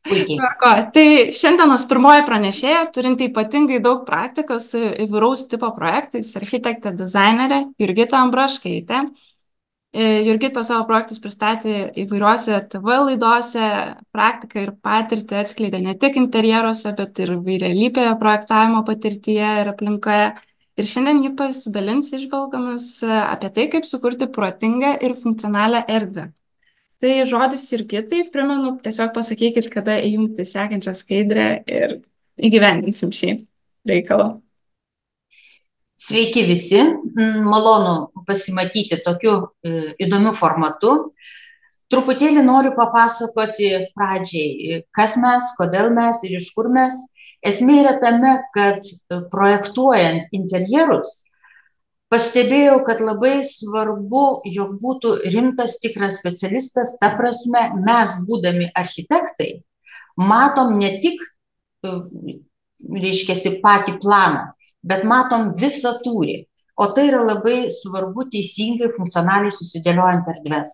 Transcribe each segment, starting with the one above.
Puikiai. Tvarko. Tai šiandienos pirmoji pranešėja, turinti ypatingai daug praktikos su įvairaus tipo projektais, architektė, dizainerė Jurgita Ambraškaitė. Jurgita savo projektus pristatė įvairiuose TV laidose, praktiką ir patirtį atskleidė ne tik interjeruose, bet ir įvairialypėje projektavimo patirtyje ir aplinkoje. Ir šiandien ji pasidalins išvalgomis apie tai, kaip sukurti protingą ir funkcionalią erdvę. Tai žodis Jurgitai, primenu, tiesiog pasakykit, kada įjungti sekančią skaidrę ir įgyvendinsim šį reikalą. Sveiki visi, malonu pasimatyti tokiu įdomiu formatu. Truputėlį noriu papasakoti pradžiai, kas mes, kodėl mes ir iš kur mes. Esmė yra tame, kad projektuojant interjerus, pastebėjau, kad labai svarbu, jog būtų rimtas, tikras specialistas. Ta prasme, mes, būdami architektai, matom ne tik, reiškiasi, patį planą, bet matom visą tūrį. O tai yra labai svarbu teisingai, funkcionaliai susidėliojant erdves.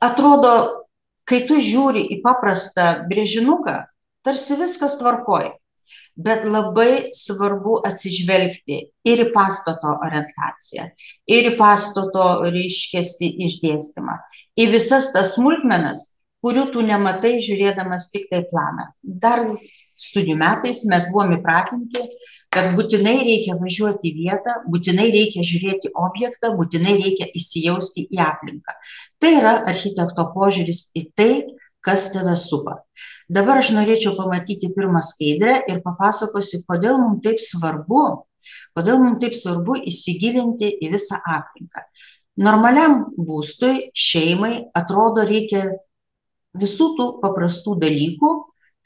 Atrodo, kai tu žiūri į paprastą brėžinuką, tarsi viskas tvarkoj. Bet labai svarbu atsižvelgti ir į pastato orientaciją, ir į pastato, reiškiasi, išdėstymą, į visas tas smulkmenas, kurių tu nematai žiūrėdamas tik tai planą. Dar studijų metais mes buvom įpratinti, kad būtinai reikia važiuoti į vietą, būtinai reikia žiūrėti objektą, būtinai reikia įsijausti į aplinką. Tai yra architekto požiūris į tai, kas tave supa. Dabar aš norėčiau pamatyti pirmą skaidrę ir papasakosiu, kodėl mums taip svarbu įsigilinti į visą aplinką. Normaliam būstui, šeimai, atrodo, reikia visų tų paprastų dalykų,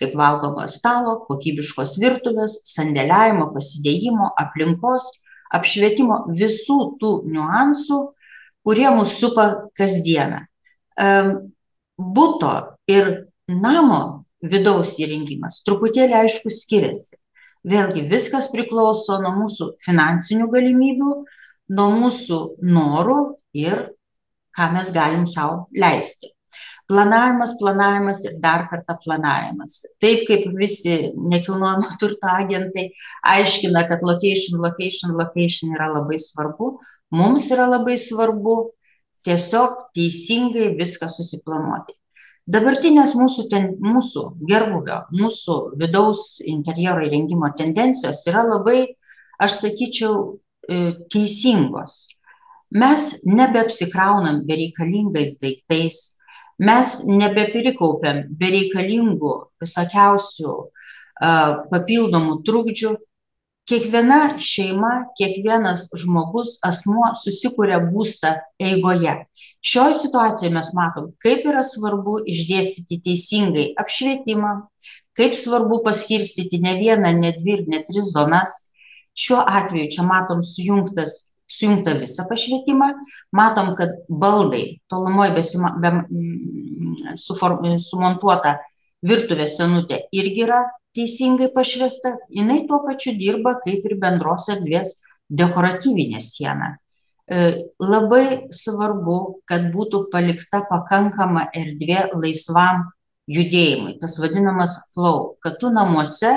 kaip valgomo stalo, kokybiškos virtuvės, sandėliavimo, pasidėjimo, aplinkos, apšvietimo, visų tų niuansų, kurie mus supa kasdieną. Buto ir namo vidaus įrengimas truputėlį, aišku, skiriasi. Vėlgi, viskas priklauso nuo mūsų finansinių galimybių, nuo mūsų norų ir ką mes galim savo leisti. Planavimas ir dar kartą planavimas. Taip kaip visi nekilnojamo turto agentai aiškina, kad location yra labai svarbu, mums yra labai svarbu tiesiog teisingai viską susiplanuoti. Dabartinės mūsų gerbūvio, mūsų vidaus interjero įrengimo tendencijos yra labai, aš sakyčiau, teisingos. Mes nebeapsikraunam bereikalingais daiktais, mes nebeprikaupiam bereikalingų visokiausių papildomų trukdžių. Kiekviena šeima, kiekvienas žmogus, asmuo susikuria būstą eigoje. Šioje situacijoje mes matom, kaip yra svarbu išdėstyti teisingai apšvietimą, kaip svarbu paskirstyti ne vieną, ne dvi ir ne tris zonas. Šiuo atveju čia matom sujungtą visą pašvietimą, matom, kad baldai, tolumoje sumontuota virtuvės senutė irgi yra teisingai pašviesta, jinai tuo pačiu dirba kaip ir bendros erdvės dekoratyvinė siena. Labai svarbu, kad būtų palikta pakankama erdvė laisvam judėjimui, tas vadinamas flow, kad tu namuose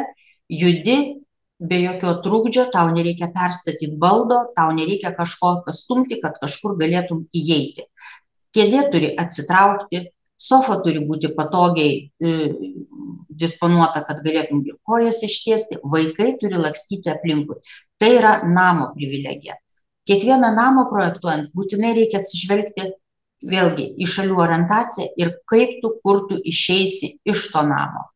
judi be jokio trukdžio, tau nereikia perstatyti baldo, tau nereikia kažko pastumti, kad kažkur galėtum įeiti. Kėdė turi atsitraukti, sofa turi būti patogiai disponuota, kad galėtum ir kojas ištiesti, vaikai turi lakstyti aplinkui. Tai yra namo privilegija. Kiekvieną namą projektuojant būtinai reikia atsižvelgti vėlgi į šalių orientaciją ir kaip tu, kur tu išeisi iš to namo.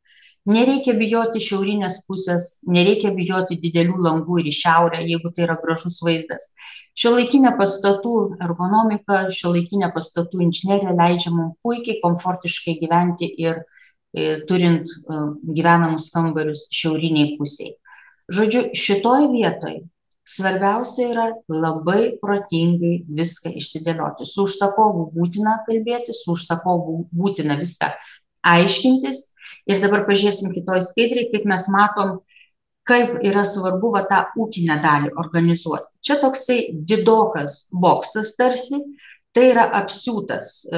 Nereikia bijoti šiaurinės pusės, nereikia bijoti didelių langų ir į šiaurę, jeigu tai yra gražus vaizdas. Šiuolaikinė pastatų ergonomika, šiuolaikinė pastatų inžinerija leidžia mums puikiai, komfortiškai gyventi ir turint gyvenamus kambarius šiauriniai pusiai. Žodžiu, šitoj vietoj svarbiausia yra labai protingai viską išsidėlioti. Su užsakovu būtina kalbėti, su užsakovu būtina viską aiškintis. Ir dabar pažiūrėsim kitoj skaidriai, kaip mes matom, kaip yra svarbu tą ūkinę dalį organizuoti. Čia toksai didokas boksas tarsi, tai yra apsiūtas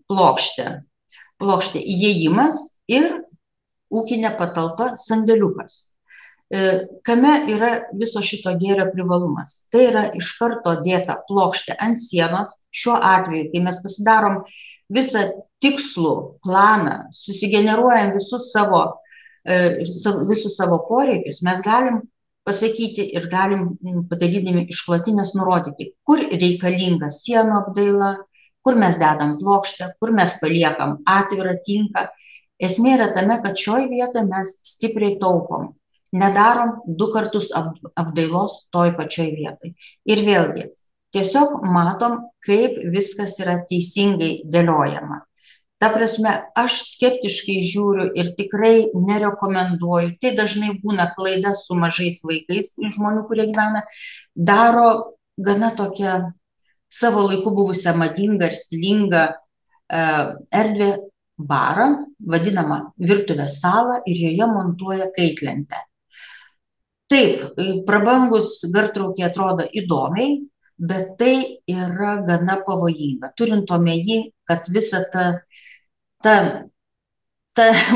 plokštė plokštė įėjimas ir ūkinė patalpa sandėliukas. Kame yra viso šito gėrio privalumas? Tai yra iš karto dėta plokštė ant sienos. Šiuo atveju, kai mes pasidarom visą tikslų planą, susigeneruojam visus savo poreikius, mes galim pasakyti ir galim padarydami išklotinės nurodyti, kur reikalinga sienų apdaila, kur mes dedam plokštę, kur mes paliekam atvirą tinką. Esmė yra tame, kad šioj vietoje mes stipriai taupom. Nedarom 2 kartus apdailos toj pačioj vietoj. Ir vėlgi, tiesiog matom, kaip viskas yra teisingai dėliojama. Ta prasme, aš skeptiškai žiūriu ir tikrai nerekomenduoju. Tai dažnai būna klaida su mažais vaikais žmonių, kurie gyvena, daro gana tokią savo laiku buvusią madingą ir stilingą erdvę barą, vadinamą virtuvės salą, ir joje montuoja kaitlentę. Taip, prabangus gartraukiai atrodo įdomiai, bet tai yra gana pavojinga, turint omeny, kad visa ta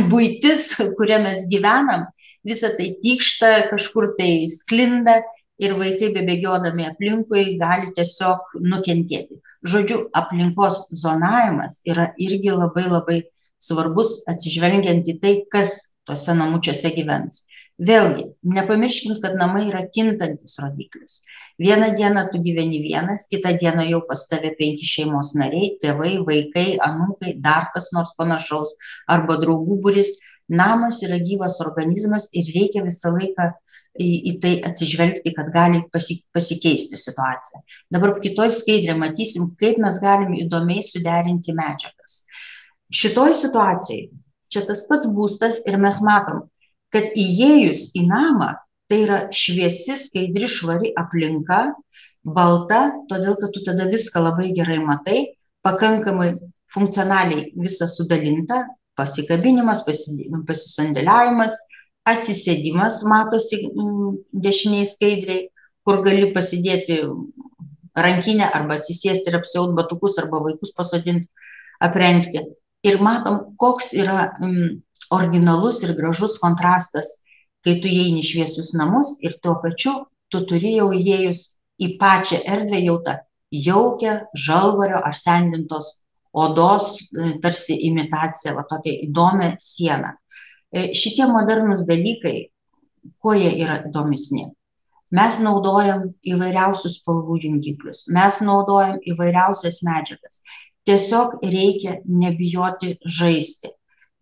buitis, kurią mes gyvenam, visa tai tykšta, kažkur tai sklinda ir vaikai bebėgiodami aplinkui gali tiesiog nukentėti. Žodžiu, aplinkos zonavimas yra irgi labai labai svarbus, atsižvelgiant į tai, kas tuose namučiuose gyvens. Vėlgi, nepamirškim, kad namai yra kintantis rodiklis. Vieną dieną tu gyveni vienas, kitą dieną jau pas tave 5 šeimos nariai, tėvai, vaikai, anūkai, dar kas nors panašaus, arba draugų būris. Namas yra gyvas organizmas ir reikia visą laiką į tai atsižvelgti, kad gali pasikeisti situacija. Dabar kitoj skaidrė matysim, kaip mes galim įdomiai suderinti medžiagas. Šitoj situacijai, čia tas pats būstas ir mes matom, kad įėjus į namą, tai yra šviesi, skaidri, švari aplinka, balta, todėl kad tu tada viską labai gerai matai, pakankamai funkcionaliai visa sudalinta, pasikabinimas, pasisandėliavimas, atsisėdimas matosi dešiniai skaidriai, kur gali pasidėti rankinę arba atsisėsti ir apsiaut batukus arba vaikus pasodinti, aprengti. Ir matom, koks yra originalus ir gražus kontrastas, kai tu įeini šviesius namus ir tuo pačiu tu turi jau įėjus į pačią erdvę jau tą jaukią žalvario ar sendintos odos, tarsi imitacija, va tokia įdomią sieną. Šitie modernūs dalykai, kuo jie yra įdomesni? Mes naudojam įvairiausius spalvų jungiklius, mes naudojam įvairiausias medžiagas. Tiesiog reikia nebijoti žaisti.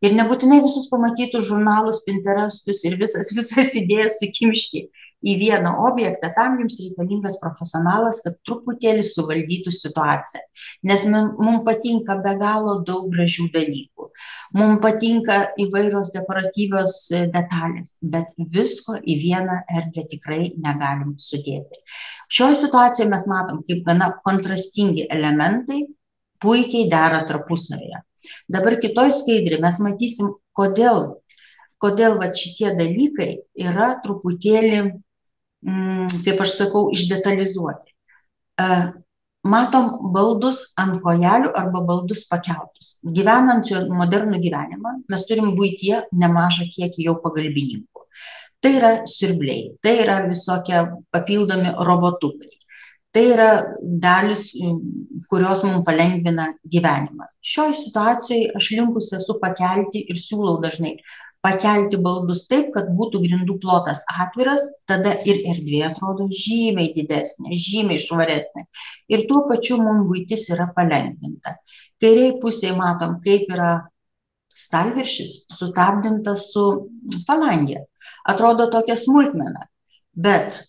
Ir nebūtinai visus pamatytus žurnalus, Pinterestus ir visas idėjas sukimšti į vieną objektą. Tam jums reikalingas profesionalas, kad truputėlį suvaldytų situaciją. Nes mums patinka be galo daug gražių dalykų. Mums patinka įvairios dekoratyvios detalės, bet visko į vieną erdvę tikrai negalim sudėti. Šioje situacijoje mes matom, kaip gana kontrastingi elementai puikiai dera tarpusavyje. Dabar kitoj skaidrė mes matysim, kodėl va šitie dalykai yra truputėlį, kaip aš sakau, išdetalizuoti. Matom baldus ant kojelių arba baldus pakeltus. Gyvenant modernų gyvenimą, mes turim buityje nemažą kiekį jau pagalbininkų. Tai yra siurbliai, tai yra visokie papildomi robotukai. Tai yra dalis, kurios mums palengvina gyvenimą. Šioj situacijoje aš linkusi esu pakelti ir siūlau dažnai pakelti baldus taip, kad būtų grindų plotas atviras, tada ir erdvė atrodo žymiai didesnė, žymiai švaresnė. Ir tuo pačiu mums buitis yra palengvinta. Kairiai pusėje matom, kaip yra stalviršis sutapdintas su palangė. Atrodo tokia smulkmena, bet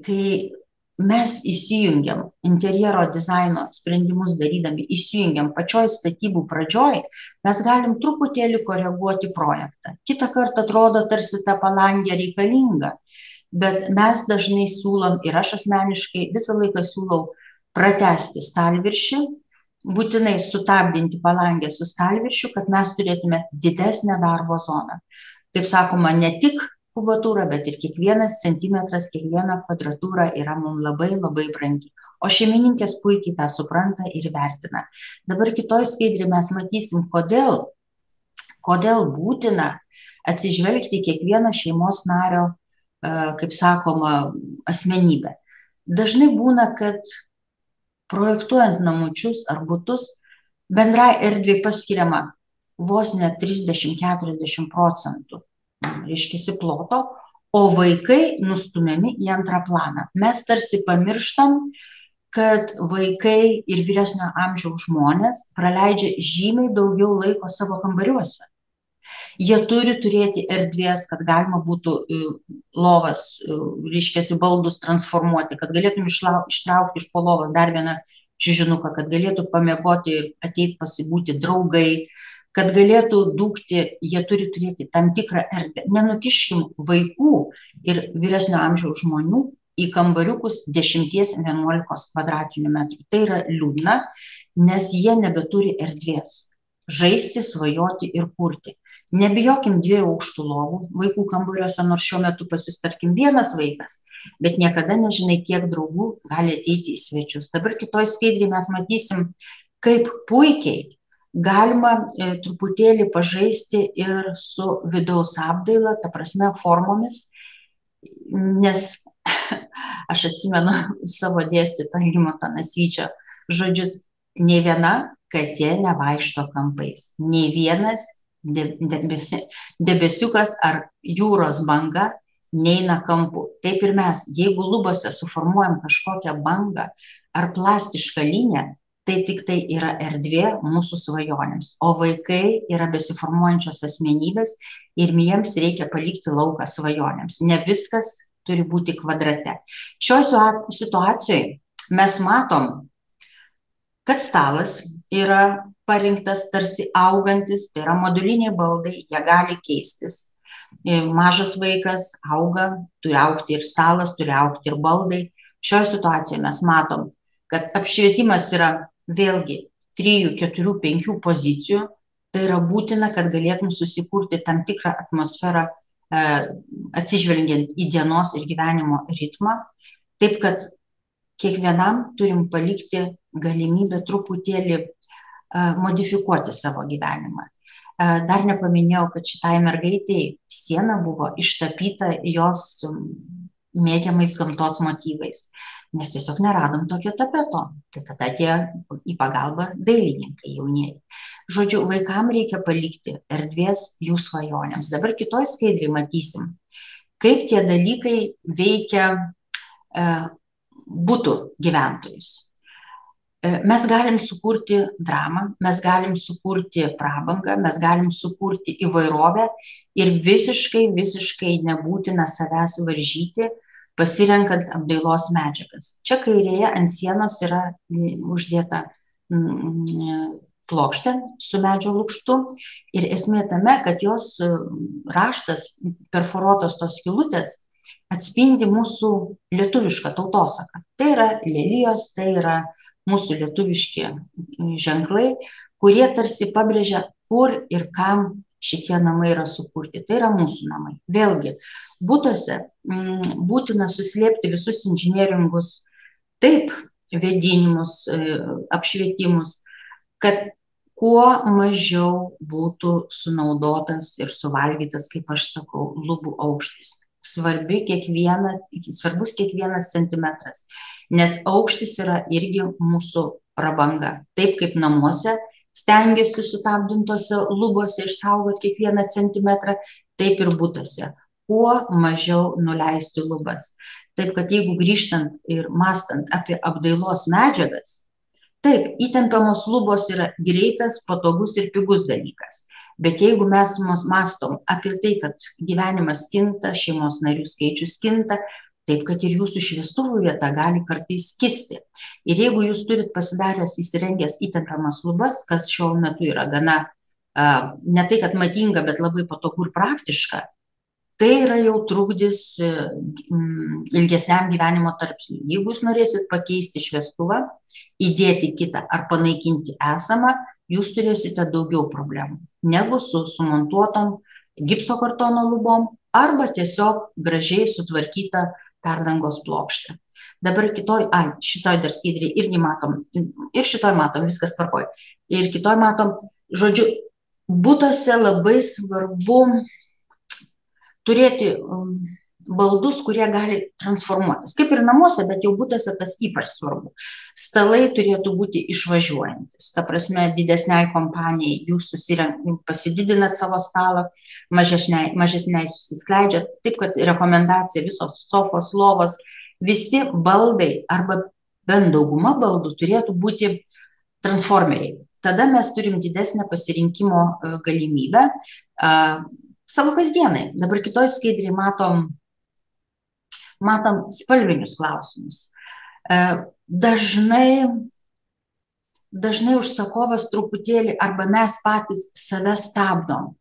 kai mes įsijungiam interjero dizaino sprendimus darydami, įsijungiam pačioj statybų pradžioj, mes galim truputėlį koreguoti projektą. Kitą kartą atrodo, tarsi ta palangė reikalinga, bet mes dažnai siūlom, ir aš asmeniškai visą laiką siūlau pratęsti stalviršį, būtinai sutapdinti palangę su stalviršiu, kad mes turėtume didesnę darbo zoną. Kaip sakoma, ne tik kubatūra, bet ir kiekvienas centimetras, kiekviena kvadratūra yra mums labai labai brangi. O šeimininkės puikiai tą supranta ir vertina. Dabar kitoj skaidrį mes matysim, kodėl Kodėl būtina atsižvelgti kiekvieno šeimos nario, kaip sakoma, asmenybę. Dažnai būna, kad projektuojant namučius ar butus, bendrai erdvei paskiriama vos ne 30–40%, reiškia, ploto, o vaikai nustumiami į antrą planą. Mes tarsi pamirštam, kad vaikai ir vyresnio amžiaus žmonės praleidžia žymiai daugiau laiko savo kambariuose. Jie turi turėti erdvės, kad galima būtų lovas, reiškia, baldus transformuoti, kad galėtum ištraukti iš po lovos dar vieną čiužinuką, kad galėtų pamiegoti ir ateiti pasibūti draugai, kad galėtų dūkti, jie turi turėti tam tikrą erdvę. Nenukiškim vaikų ir vyresnio amžiaus žmonių į kambariukus 10–11 kvadratinių metrų. Tai yra liūdna, nes jie nebeturi erdvės žaisti, svajoti ir kurti. Nebijokim 2 aukštų lovų vaikų kambariuose, nors šiuo metu pas jūs, tarkim, vienas vaikas, bet niekada nežinai, kiek draugų gali ateiti į svečius. Dabar kitoj skaidrėje mes matysim, kaip puikiai galima truputėlį pažaisti ir su vidaus apdaila, ta prasme formomis, nes aš atsimenu savo dėstytojo Algimanto Nasvyčio žodžius: nei viena katė nevaikšto kampais, nei vienas debesiukas ar jūros banga neina kampu. Taip ir mes, jeigu lubose suformuojam kažkokią bangą ar plastišką liniją, tai tik tai yra erdvė mūsų svajonėms, o vaikai yra besiformuojančios asmenybės ir jiems reikia palikti lauką svajonėms. Ne viskas turi būti kvadrate. Šioje situacijoje mes matom, kad stalas yra parinktas tarsi augantis, tai yra moduliniai baldai, jie gali keistis. Mažas vaikas auga, turi augti ir stalas, turi augti ir baldai. Šioje situacijoje mes matom, kad apšvietimas yra vėlgi 3, 4, 5 pozicijų. Tai yra būtina, kad galėtum susikurti tam tikrą atmosferą, atsižvelgiant į dienos ir gyvenimo ritmą. Taip, kad kiekvienam turim palikti galimybę truputėlį modifikuoti savo gyvenimą. Dar nepaminėjau, kad šitai mergaitei siena buvo ištapyta jos mėgiamais gamtos motyvais, nes tiesiog neradom tokio tapeto. Tai tada atėjo į pagalbą dailininkai jaunieji. Žodžiu, vaikam reikia palikti erdvės jų svajonėms. Dabar kitoj skaidrėje matysim, kaip tie dalykai veikia butų gyventojus. Mes galim sukurti dramą, mes galim sukurti prabangą, mes galim sukurti įvairovę ir visiškai nebūtina savęs varžyti, pasirenkant apdailos medžiagas. Čia kairėje ant sienos yra uždėta plokštė su medžio lukštu ir esmė tame, kad jos raštas, perforuotos tos skylutės, atspindi mūsų lietuvišką tautosaką. Tai yra lelijos, tai yra mūsų lietuviški ženklai, kurie tarsi pabrėžia, kur ir kam šitie namai yra sukurti. Tai yra mūsų namai. Vėlgi, butuose būtina suslėpti visus inžinieringus, taip, vėdinimus, apšvietimus, kad kuo mažiau būtų sunaudotas ir suvalgytas, kaip aš sakau, lubų aukštis. Svarbus kiekvienas centimetras, nes aukštis yra irgi mūsų prabanga. Taip kaip namuose stengiasi sutapdintose lubose išsaugoti kiekvieną centimetrą, taip ir butuose. Kuo mažiau nuleisti lubas. Taip kad jeigu grįžtant ir mąstant apie apdailos medžiagas, taip, įtempiamos lubos yra greitas, patogus ir pigus dalykas. Bet jeigu mes mąstom apie tai, kad gyvenimas kinta, šeimos narių skaičius kinta, taip kad ir jūsų šviestuvų vieta gali kartais kisti. Ir jeigu jūs turit pasidaręs, įsirengęs įtempiamas lubas, kas šiuo metu yra gana, ne tai kad madinga, bet labai patogu ir praktiška, tai yra jau trukdis ilgesniam gyvenimo tarpsniui. Jeigu jūs norėsit pakeisti šviestuvą, įdėti kitą ar panaikinti esamą, jūs turėsite daugiau problemų negu su sumontuotom gipso kartono lubom arba tiesiog gražiai sutvarkyta perdangos plokštė. Dabar šitoj dar skaidrėje irgi matom, ir šitoj matom, viskas tvarkoj. Ir kitoj matom, žodžiu, Būtuose labai svarbu turėti baldus, kurie gali transformuotis. Kaip ir namuose, bet jau būtuose tas ypač svarbu. Stalai turėtų būti išvažiuojantis. Ta prasme, didesniai kompanijai jūs pasididinat savo stalą, mažesniai susiskleidžiat. Taip, kad rekomendacija visos sofos, lovos, visi baldai arba bent dauguma baldų turėtų būti transformeriai. Tada mes turim didesnę pasirinkimo galimybę savo kasdienai. Dabar kitoj skaidrėje matom spalvinius klausimus. Dažnai užsakovas truputėlį arba mes patys save stabdom.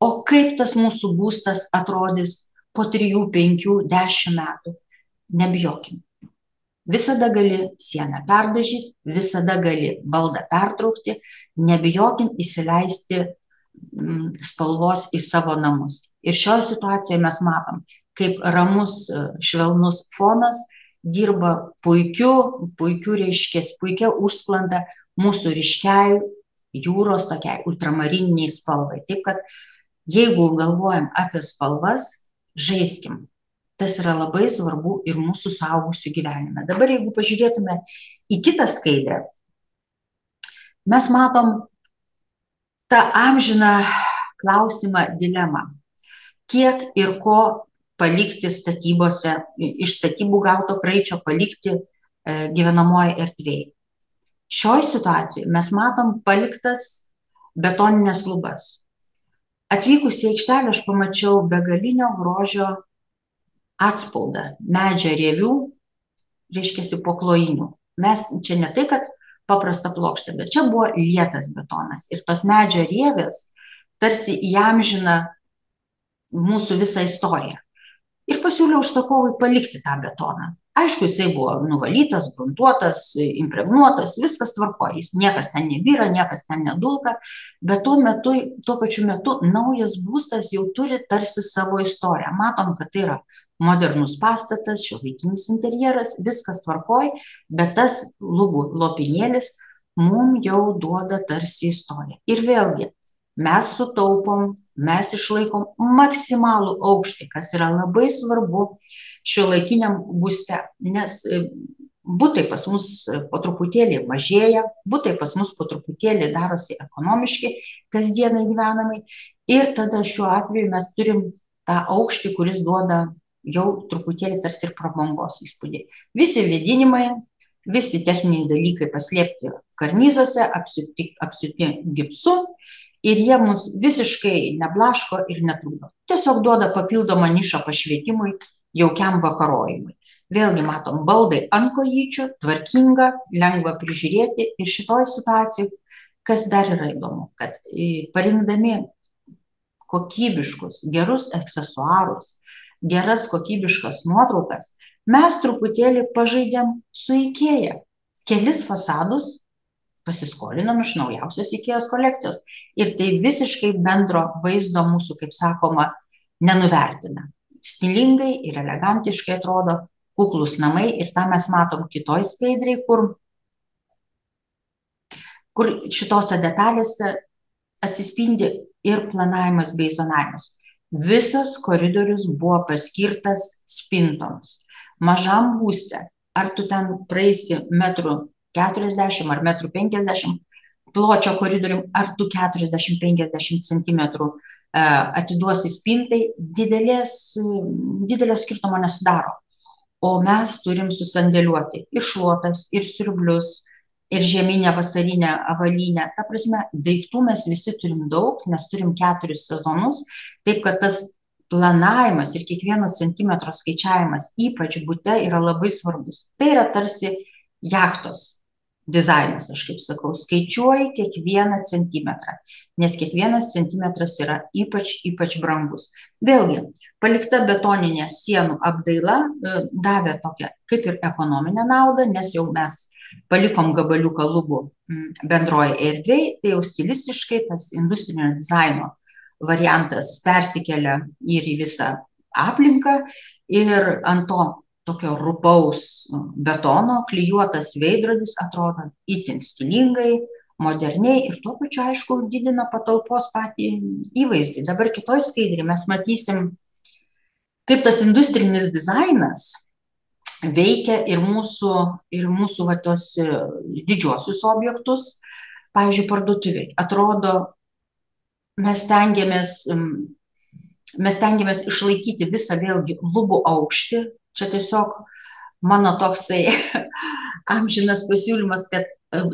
O kaip tas mūsų būstas atrodys po 3, 5, 10 metų? Nebijokim. Visada gali sieną perdažyti, visada gali baldą pertraukti, nebijokim įsileisti spalvos į savo namus. Ir šioje situacijoje mes matom, kaip ramus, švelnus fonas dirba puikiu reiškės, puikia užsklanda mūsų ryškiai jūros tokiai ultramariniai spalvai. Taip kad jeigu galvojam apie spalvas, žaiskim. Tas yra labai svarbu ir mūsų suaugusių gyvenime. Dabar jeigu pažiūrėtume į kitą skaidrę, mes matom tą amžiną klausimą, dilemą. Kiek ir ko palikti statybose, iš statybų gauto kraičio palikti gyvenamoje erdvėje. Šioj situacijai mes matom paliktas betoninės lubas. Atvykus į aikštelę aš pamačiau begalinio grožio atspaudą medžio rievių, reiškiasi po klojinių. Mes čia ne tai, kad paprasta plokštė, bet čia buvo lietas betonas. Ir tos medžio rievės tarsi įamžina mūsų visą istoriją. Ir pasiūliau užsakovui palikti tą betoną. Aišku, jisai buvo nuvalytas, gruntuotas, impregnuotas, viskas tvarkoja. Niekas ten nebyra, niekas ten nedulka, bet tuo pačiu metu naujas būstas jau turi tarsi savo istoriją. Matom, kad tai yra modernus pastatas, šiuolaikinis interjeras, viskas tvarkoj, bet tas lubų lopinėlis mums jau duoda tarsi istoriją. Ir vėlgi, mes sutaupom, mes išlaikom maksimalų aukštį, kas yra labai svarbu šiuolaikiniam būste, nes butai pas mus po truputėlį mažėja, butai pas mus po truputėlį darosi ekonomiški, kasdienai gyvenamai, ir tada šiuo atveju mes turim tą aukštį, kuris duoda jau truputėlį tarsi ir prabangos įspūdį. Visi vėdinimai, visi techniniai dalykai paslėpti karnizuose, apsiūti gipsu, ir jie mus visiškai neblaško ir netrukdo. Tiesiog duoda papildomą nišą pašvietimui, jaukiam vakarojimui. Vėlgi matom baldai ant kojyčių, tvarkinga, lengva prižiūrėti. Ir šitoj situacijai, kas dar yra įdomu, kad parinkdami kokybiškus, gerus aksesuarus, geras kokybiškas nuotraukas, mes truputėlį pažaidėm su IKEA. Kelis fasadus pasiskolinom iš naujausios IKEA kolekcijos. Ir tai visiškai bendro vaizdo mūsų, kaip sakoma, nenuvertina. Stilingai ir elegantiškai atrodo kuklus namai, ir tą mes matom kitoj skaidriai, kur šitose detalėse atsispindi ir planavimas bei zonavimas. Visas koridorius buvo paskirtas spintoms. Mažam būste, ar tu ten praeisi 1,40 m ar 1,50 m pločio koridorium, ar tu 40-50 cm atiduosi spintai, didelio skirtumo nesudaro. O mes turim susandėliuoti ir šluotas, ir siurblius, ir žieminę, vasarinę, avalynę. Ta prasme, daiktų mes visi turim daug, nes turim 4 sezonus, taip kad tas planavimas ir kiekvieno centimetro skaičiavimas, ypač bute, yra labai svarbus. Tai yra tarsi jachtos dizainas, aš kaip sakau, skaičiuoji kiekvieną centimetrą, nes kiekvienas centimetras yra ypač brangus. Vėlgi, palikta betoninė sienų apdaila davė tokią kaip ir ekonominę naudą, nes jau mes palikom gabaliuką lubų bendroje erdvėje, tai jau stilistiškai tas industrinio dizaino variantas persikelia ir į visą aplinką, ir ant to tokio rupaus betono klijuotas veidrodis atrodo itin stilingai, moderniai ir tuo pačiu, aišku, didina patalpos patį įvaizdį. Dabar kitoj skaidrį mes matysim, kaip tas industrinis dizainas veikia ir mūsų va, tos didžiosius objektus, pavyzdžiui, parduotuviai. Atrodo, mes stengiamės išlaikyti visą vėlgi lubų aukštį. Čia tiesiog mano toksai amžinas pasiūlymas, kad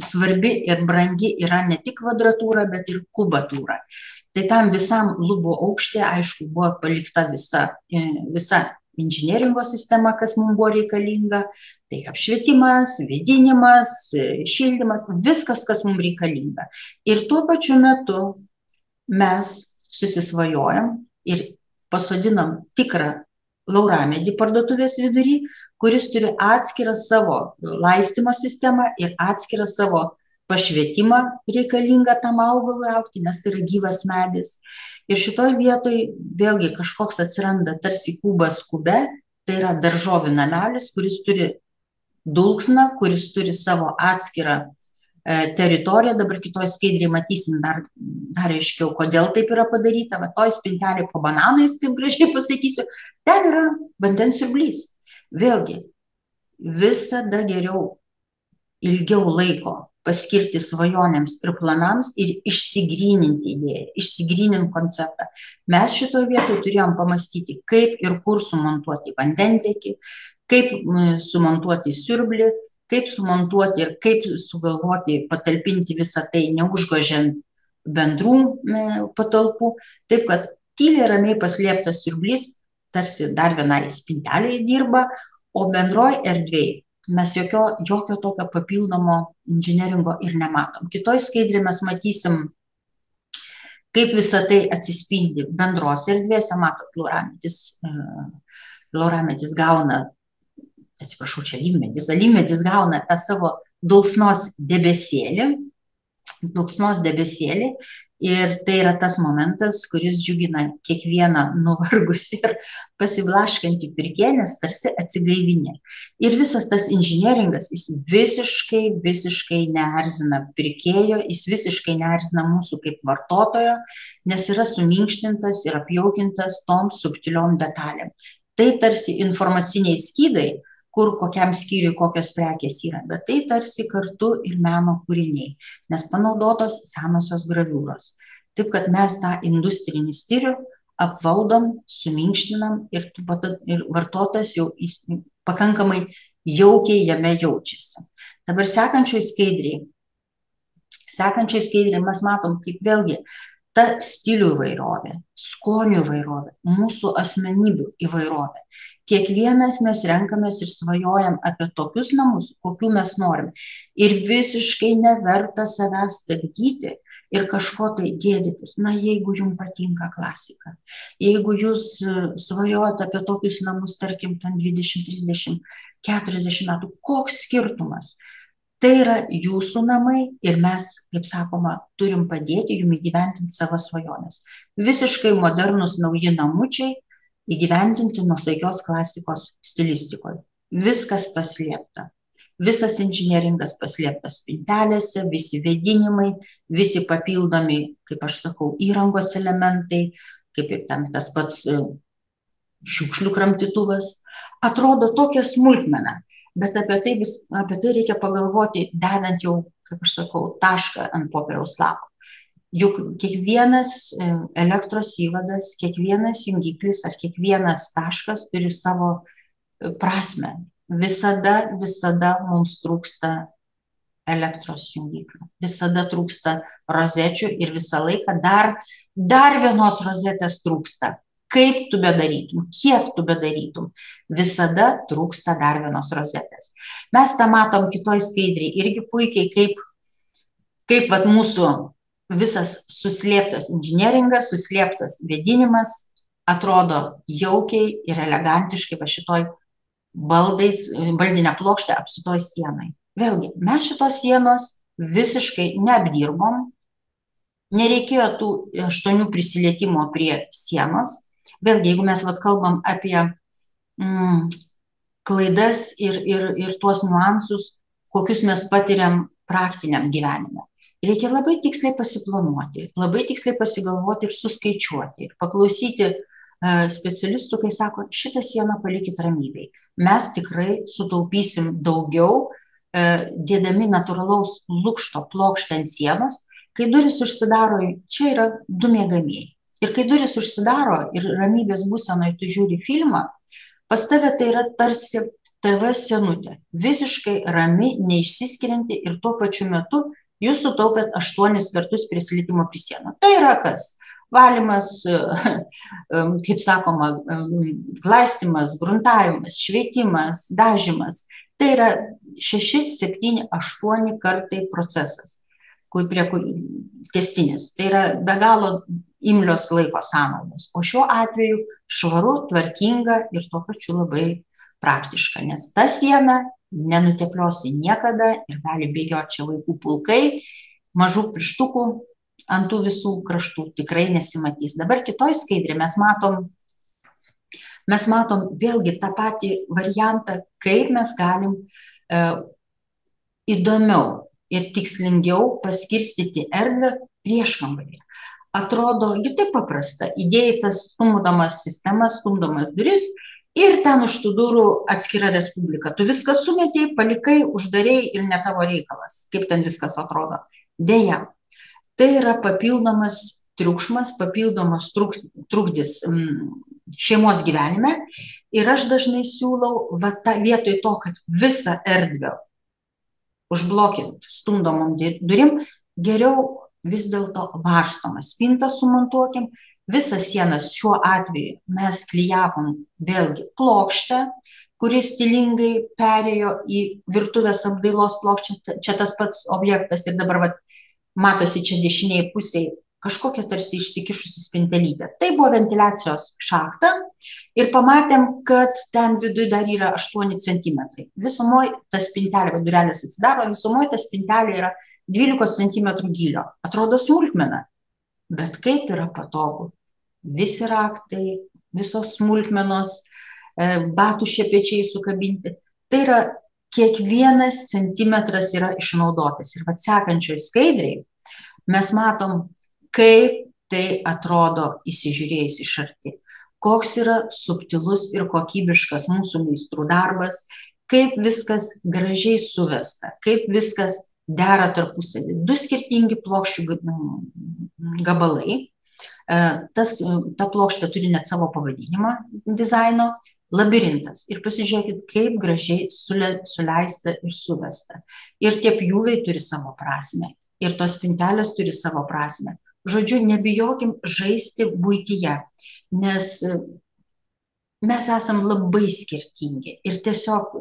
svarbi ir brangi yra ne tik kvadratūra, bet ir kubatūra. Tai tam visam lubų aukštį, aišku, buvo palikta visa inžinieringo sistema, kas mums buvo reikalinga. Tai apšvietimas, vėdinimas, šildymas, viskas, kas mums reikalinga. Ir tuo pačiu metu mes susisvajojam ir pasodinam tikrą lauramedį parduotuvės vidury, kuris turi atskirą savo laistymo sistemą ir atskirą savo pašvietimą reikalingą tam augalui augti, nes tai yra gyvas medis. Ir šitoj vietoj vėlgi kažkoks atsiranda tarsi kubas kube, tai yra daržovių namelis, kuris turi dulksną, kuris turi savo atskirą teritoriją. Dabar kitoj skaidrėje matysim dar aiškiau, kodėl taip yra padaryta. Va toj spintelė po bananais, taip gražiai pasakysiu, ten yra vandens siurblys. Vėlgi, visada geriau ilgiau laiko paskirti svajonėms ir planams ir išsigryninti idėją, išsigrynint konceptą. Mes šitoje vietoje turėjom pamastyti, kaip ir kur sumontuoti vandentiekį, kaip sumontuoti siurblį, kaip sumontuoti ir kaip sugalvoti, patalpinti visą tai, neužgožiant bendrų patalpų. Taip, kad tyliai ramiai paslėptas siurblys tarsi dar vienai spintelėje dirba, o bendroj erdvėje mes jokio tokio papildomo inžinieringo ir nematom. Kitoj skaidrėje mes matysim, kaip visą tai atsispindi bendros erdvėse. Matot, lauramedis gauna, atsiprašau, čia alyvmedis gauna tą savo dulksnos debesėlį ir tai yra tas momentas, kuris džiugina kiekvieną nuvargusį ir pasiblaškantį pirkėją, nes tarsi atsigaivinė. Ir visas tas inžinieringas, jis visiškai neerzina pirkėjo, jis visiškai neerzina mūsų kaip vartotojo, nes yra suminkštintas ir apjaukintas tom subtiliom detalėm. Tai tarsi informaciniai skydai, kur kokiam skyriui kokios prekės yra, bet tai tarsi kartu ir meno kūriniai, nes panaudotos senosios graviūros. Taip, kad mes tą industrinį stilių apvaldom, suminkštinam ir vartotojas jau pakankamai jaukiai jame jaučiasi. Dabar sekančioj skaidrėje mes matom, kaip vėlgi ta stilių įvairovė, skonių įvairovė, mūsų asmenybių įvairovė. Kiekvienas mes renkamės ir svajojam apie tokius namus, kokių mes norim. Ir visiškai neverta savęs stabdyti ir kažko tai gėdytis. Na, jeigu jums patinka klasika, jeigu jūs svajojat apie tokius namus, tarkim, 20, 30, 40 metų, koks skirtumas? Tai yra jūsų namai ir mes, kaip sakoma, turim padėti jums įgyventinti savo svajonės. Visiškai modernus nauji namučiai įgyvendinti nuosaikios klasikos stilistikoje. Viskas paslėpta. Visas inžinieringas paslėptas spintelėse, visi vėdinimai, visi papildomi, kaip aš sakau, įrangos elementai, kaip ir tam tas pats šiukšlių kramtytuvas. Atrodo tokia smulkmena. Bet apie tai reikia pagalvoti, dedant jau, kaip aš sakau, tašką ant popieriaus lapo. Juk kiekvienas elektros įvadas, kiekvienas jungiklis ar kiekvienas taškas turi savo prasmę. Visada mums trūksta elektros jungiklių. Visada trūksta rozečių ir visą laiką dar vienos rozetės trūksta. Kaip tu bedarytum, kiek tu bedarytum, visada trūksta dar vienos rozetės. Mes tą matom kitoj skaidrėje irgi puikiai, kaip vat mūsų visas suslėptas inžinieringas, suslėptas vėdinimas atrodo jaukiai ir elegantiškai va šitoj baldinę plokštę apsitoj sienai. Vėlgi, mes šitos sienos visiškai neapdirbom, nereikėjo tų 8 prisilietimo prie sienos. Vėlgi, jeigu mes kalbam apie klaidas ir tuos niuansus, kokius mes patiriam praktiniam gyvenime. Reikia labai tiksliai pasiplanuoti, labai tiksliai pasigalvoti ir suskaičiuoti, ir paklausyti specialistų, kai sako, šitą sieną palikit ramybėj. Mes tikrai sutaupysim daugiau, dėdami natūralaus lukšto plokštę ant sienos. Kai duris užsidaro, čia yra 2 miegamieji. Ir kai duris užsidaro ir ramybės būsenoje tu žiūri filmą, pas tave tai yra tarsi TV senutė, visiškai rami, neišsiskirianti ir tuo pačiu metu jūs sutaupėt 8 kartus prisilipimo prie sienų. Tai yra kas? Valymas, kaip sakoma, glaistymas, gruntavimas, švietimas, dažymas. Tai yra 6, 7, 8 kartai procesas, tęstinis. Tai yra be galo imlios laiko sąnaudos. O šiuo atveju švaru, tvarkinga ir tuo pačiu labai praktiška, nes ta siena nenutepliosi niekada ir gali bėgioti čia vaikų pulkai, mažų pirštukų ant tų visų kraštų tikrai nesimatys. Dabar kitoj skaidrė mes matom vėlgi tą patį variantą, kaip mes galim įdomiau ir tikslingiau paskirstyti erdvę prieškambarį. Atrodo, taip paprasta, įdėjai tas stumdomas sistemas, stumdomas duris ir ten už tų durų atskira respublika. Tu viską sumetėjai, palikai, uždarėjai ir ne tavo reikalas, kaip ten viskas atrodo. Deja, tai yra papildomas triukšmas, papildomas trukdis šeimos gyvenime ir aš dažnai siūlau vietoj to, kad visą erdvę užblokint stumdomom durim, geriau vis dėlto varstomą spintą sumontuokim. Visas sienas šiuo atveju mes klijavom vėlgi plokštę, kuris stilingai perėjo į virtuvės apdailos plokštę. Čia tas pats objektas ir dabar matosi čia dešinėje pusėje kažkokia tarsi išsikišusi spintelytė. Tai buvo ventiliacijos šachta ir pamatėm, kad ten viduje dar yra 8 centimetrai. Visumoje ta spintelė, durelės atsidaro, visumoje ta spintelė yra 12 centimetrų gylio. Atrodo smulkmena, bet kaip yra patogu. Visi raktai, visos smulkmenos, batų šepečiai sukabinti. Tai yra kiekvienas centimetras yra išnaudotas. Ir sekančioj skaidriai mes matom, kaip tai atrodo įsižiūrėjus iš arti. Koks yra subtilus ir kokybiškas mūsų meistrų darbas, kaip viskas gražiai suvesta, kaip viskas dera tarpusavy. 2 skirtingi plokščių gabalai. Ta plokštė turi net savo pavadinimą dizaino labirintas. Ir pasižiūrėkit, kaip gražiai suleista ir suvesta. Ir tie pjūviai turi savo prasme. Ir tos spintelės turi savo prasme. Žodžiu, nebijokim žaisti buityje, nes mes esam labai skirtingi. Ir tiesiog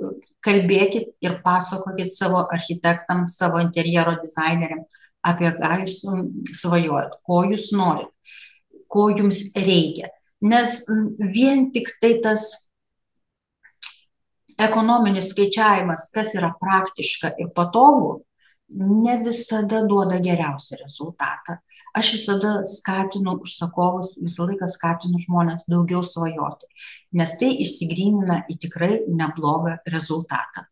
kalbėkit ir pasakokit savo architektams, savo interjero dizaineriam, apie ką jūs svajojat, ko jūs norit, ko jums reikia. Nes vien tik tai tas ekonominis skaičiavimas, kas yra praktiška ir patogu, ne visada duoda geriausią rezultatą. Aš visada skatinu užsakovus, visą laiką skatinu žmonės daugiau svajoti, nes tai išsigrynina į tikrai neblogą rezultatą.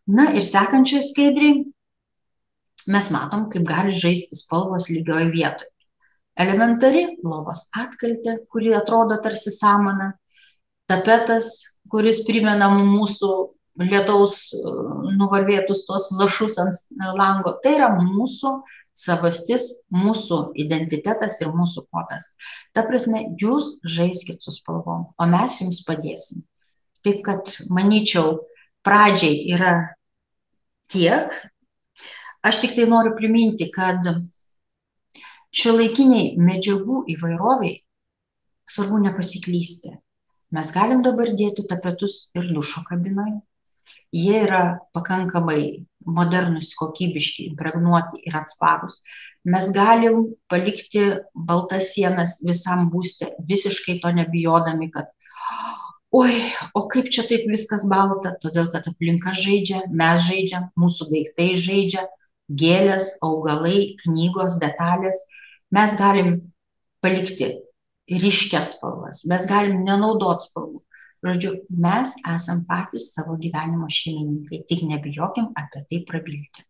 Na ir sekančioj skaidriai mes matom, kaip gali žaisti spalvos lygioj vietoje. Elementari lovos atkaltė, kuri atrodo tarsi samana, tapetas, kuris primena mūsų lietaus nuvarvėtus tos lašus ant lango. Tai yra mūsų savastis, mūsų identitetas ir mūsų kodas. Ta prasme, jūs žaiskit su spalvom, o mes jums padėsim. Taip kad, manyčiau, pradžiai yra tiek. Aš tik tai noriu priminti, kad šiuolaikiniai medžiagų įvairoviai svarbu nepasiklysti. Mes galim dabar dėti tapetus ir dušo kabinoje. Jie yra pakankamai modernus, kokybiški, impregnuoti ir atsparūs. Mes galim palikti baltas sienas visam būste, visiškai to nebijodami, kad oi, o kaip čia taip viskas balta, todėl kad aplinka žaidžia, mes žaidžiam, mūsų daiktai žaidžia, gėlės, augalai, knygos, detalės. Mes galim palikti ryškias spalvas, mes galim nenaudoti spalvų. Žodžiu, mes esam patys savo gyvenimo šeimininkai, tik nebijokim apie tai prabilti.